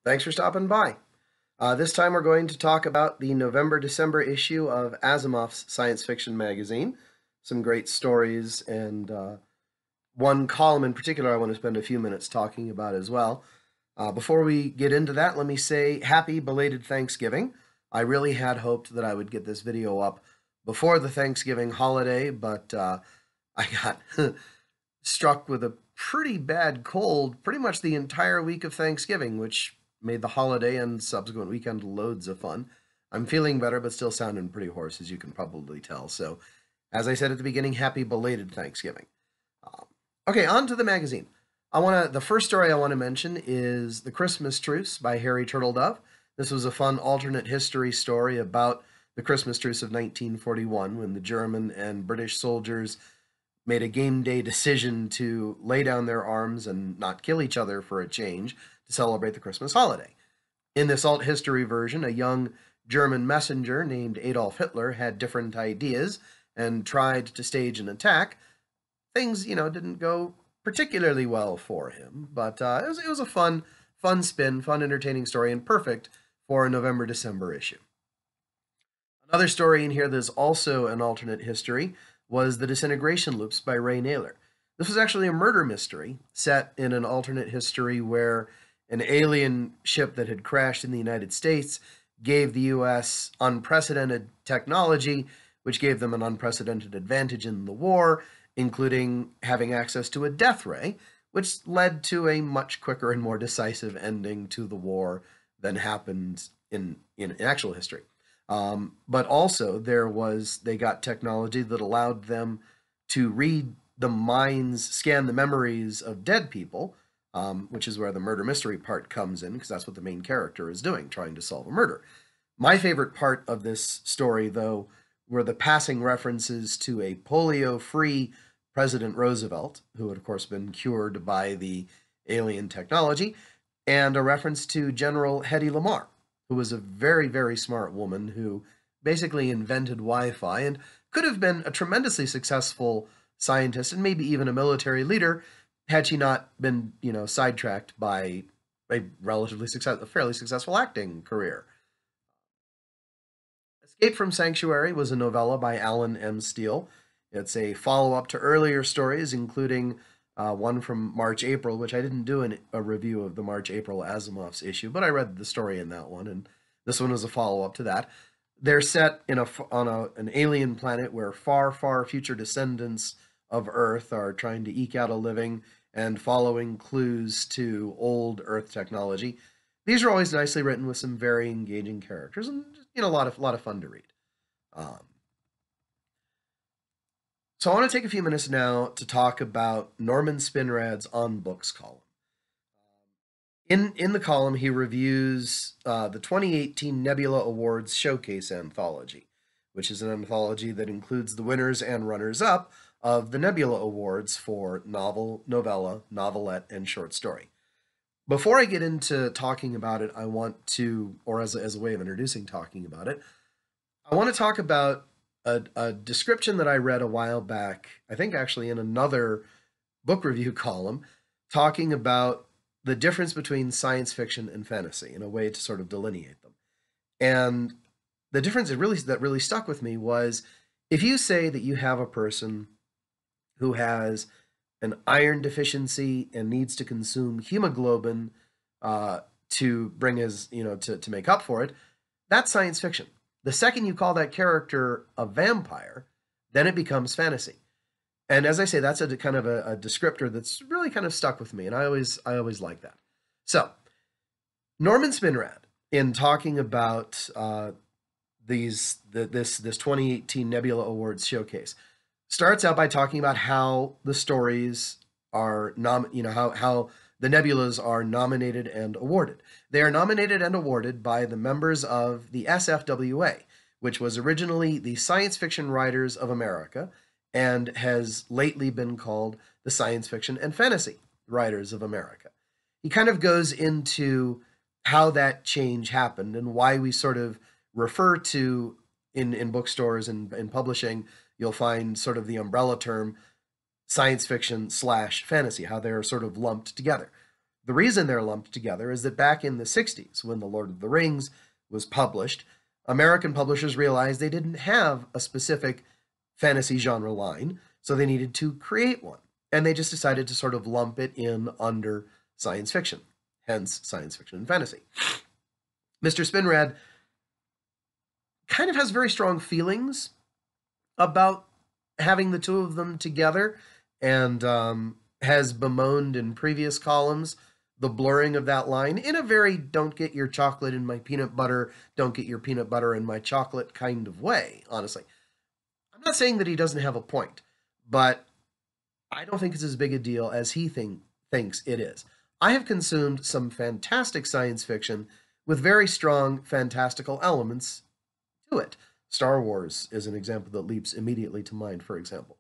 Thanks for stopping by. This time we're going to talk about the November-December issue of Asimov's science fiction magazine. Some great stories and one column in particular I want to spend a few minutes talking about as well. Before we get into that, let me say happy belated Thanksgiving. I really had hoped that I would get this video up before the Thanksgiving holiday, but I got struck with a pretty bad cold pretty much the entire week of Thanksgiving, which made the holiday and subsequent weekend loads of fun. I'm feeling better, but still sounding pretty hoarse, as you can probably tell. So, as I said at the beginning, happy belated Thanksgiving. Um, okay, on to the magazine. The first story I want to mention is The Christmas Truce by Harry Turtledove. This was a fun alternate history story about the Christmas Truce of 1941 when the German and British soldiers made a game day decision to lay down their arms and not kill each other for a change to celebrate the Christmas holiday. In this alt history version, a young German messenger named Adolf Hitler had different ideas and tried to stage an attack. Things, didn't go particularly well for him, but it was a fun spin, fun, entertaining story, and perfect for a November-December issue. Another story in here that's also an alternate history was The Disintegration Loops by Ray Naylor. This was actually a murder mystery set in an alternate history where an alien ship that had crashed in the United States gave the US unprecedented technology, which gave them an unprecedented advantage in the war, including having access to a death ray, which led to a much quicker and more decisive ending to the war than happened in actual history. But also they got technology that allowed them to read the minds, scan the memories of dead people, which is where the murder mystery part comes in, because that's what the main character is doing, trying to solve a murder. My favorite part of this story, though, were the passing references to a polio-free President Roosevelt, who had, of course, been cured by the alien technology, and a reference to General Hedy Lamarr, who was a very, very smart woman who basically invented Wi-Fi and could have been a tremendously successful scientist and maybe even a military leader had she not been, sidetracked by a fairly successful acting career. Escape from Sanctuary was a novella by Alan M. Steele. It's a follow-up to earlier stories, including one from March-April, which I didn't do a review of the March-April Asimov's issue, but I read the story in that one, and this one was a follow-up to that. They're set on an alien planet where far, far future descendants of Earth are trying to eke out a living and following clues to old Earth technology. These are always nicely written with some very engaging characters and a lot of fun to read. Um, so I want to take a few minutes now to talk about Norman Spinrad's On Books column. In the column, he reviews the 2018 Nebula Awards Showcase Anthology, which is an anthology that includes the winners and runners-up of the Nebula Awards for novel, novella, novelette, and short story. Before I get into talking about it, I want to, or as a way of introducing talking about it, I want to talk about a description that I read a while back, I think actually in another book review column, talking about the difference between science fiction and fantasy in a way to sort of delineate them. And the difference that really stuck with me was if you say that you have a person who has an iron deficiency and needs to consume hemoglobin to bring his, to make up for it, that's science fiction. The second you call that character a vampire, then it becomes fantasy. And as I say, that's a kind of a descriptor that's really kind of stuck with me, and I always like that. So, Norman Spinrad, in talking about this 2018 Nebula Awards showcase, starts out by talking about how the stories are how the nebulas are nominated and awarded. They are nominated and awarded by the members of the SFWA, which was originally the Science Fiction Writers of America and has lately been called the Science Fiction and Fantasy Writers of America. He kind of goes into how that change happened and why we sort of refer to in bookstores and in publishing, you'll find sort of the umbrella term science fiction / fantasy, how they're sort of lumped together. The reason they're lumped together is that back in the 60s, when The Lord of the Rings was published, American publishers realized they didn't have a specific fantasy genre line, so they needed to create one. And they just decided to sort of lump it in under science fiction, hence science fiction and fantasy. Mr. Spinrad kind of has very strong feelings about having the two of them together, and has bemoaned in previous columns the blurring of that line in a very don't get your chocolate in my peanut butter, don't get your peanut butter in my chocolate kind of way, honestly. I'm not saying that he doesn't have a point, but I don't think it's as big a deal as he thinks it is. I have consumed some fantastic science fiction with very strong fantastical elements to it. Star Wars is an example that leaps immediately to mind, for example.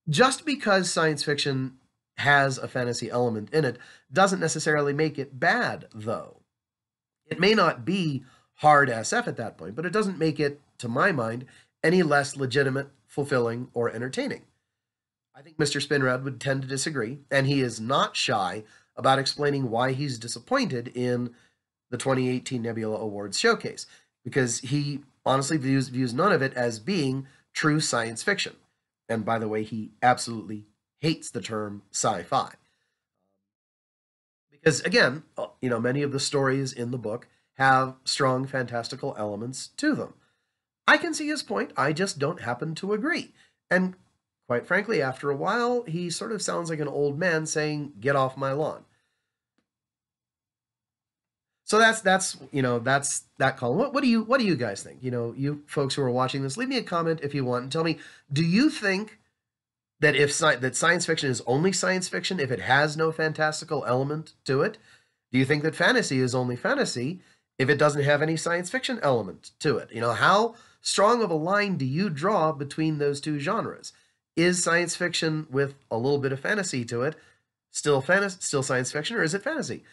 Just because science fiction has a fantasy element in it doesn't necessarily make it bad, though. It may not be hard SF at that point, but it doesn't make it, to my mind, any less legitimate, fulfilling, or entertaining. I think Mr. Spinrad would tend to disagree, and he is not shy about explaining why he's disappointed in the 2018 Nebula Awards showcase, because he honestly views none of it as being true science fiction. And by the way, he absolutely hates the term sci-fi. Because again, many of the stories in the book have strong fantastical elements to them. I can see his point, I just don't happen to agree. And quite frankly, after a while, he sort of sounds like an old man saying, "Get off my lawn." So that's that column. What do you guys think? You folks who are watching this, leave me a comment if you want and tell me, do you think that that science fiction is only science fiction if it has no fantastical element to it? Do you think that fantasy is only fantasy if it doesn't have any science fiction element to it? How strong of a line do you draw between those two genres? Is science fiction with a little bit of fantasy to it still science fiction, or is it fantasy?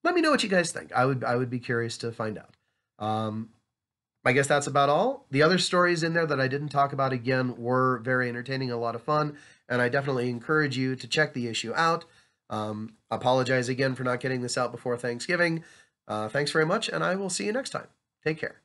Let me know what you guys think. I would be curious to find out. I guess that's about all. The other stories in there that I didn't talk about, again, were very entertaining, a lot of fun, and I definitely encourage you to check the issue out. Apologize again for not getting this out before Thanksgiving. Thanks very much, and I will see you next time. Take care.